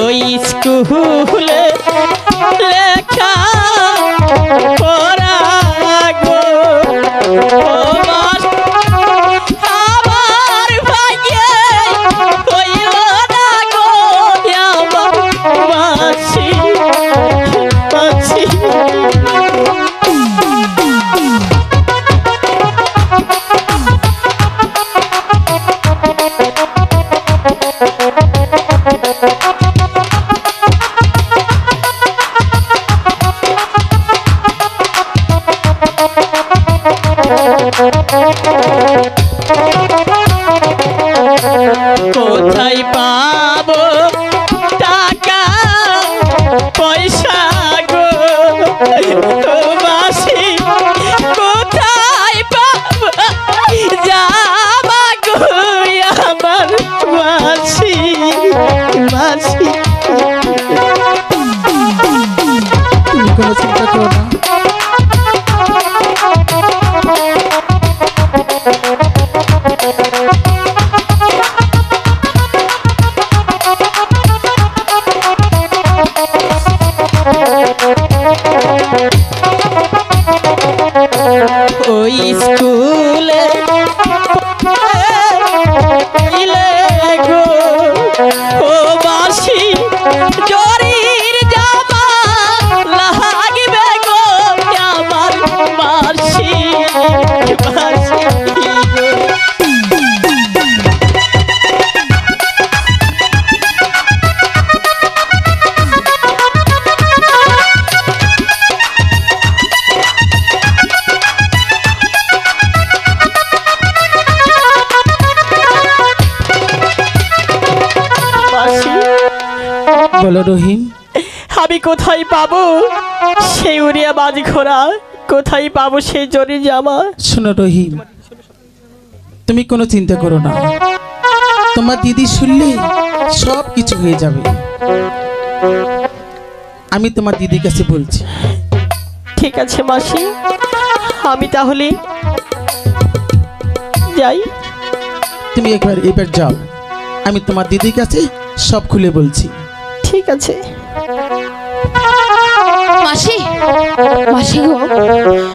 ওই স্কুলে লেখা পড়া গো আমার ভাইয়ে হইল না গো আমার বাসি বাসি কোথায় পাবো টাকা পয়সা গো বাসি কোথায় পাবো যাবা গো আমার বাসি বাসি তুমি কোনো চিন্তা করো না। ওই স্কুলে গো ও বাসি জরির জামা লাগবে গো আমার বাসি বাসি বলো রহিম, আমি কোথায় পাবো সেই উড়িয়া বাজি ঘোড়া, কোথায় পাবো সেই জরির জামা? শোনো রহিম, তুমি কোনো চিন্তা করো না। তোমার দিদি শুনলে সব কিছু হয়ে যাবে। আমি তোমার দিদির কাছে বলছি। ঠিক আছে মাসি, আমি তাহলে যাই। তুমি এবার যাও, আমি তোমার দিদির কাছে সব খুলে বলছি। ঠিক আছে মাসি, মাসি গো।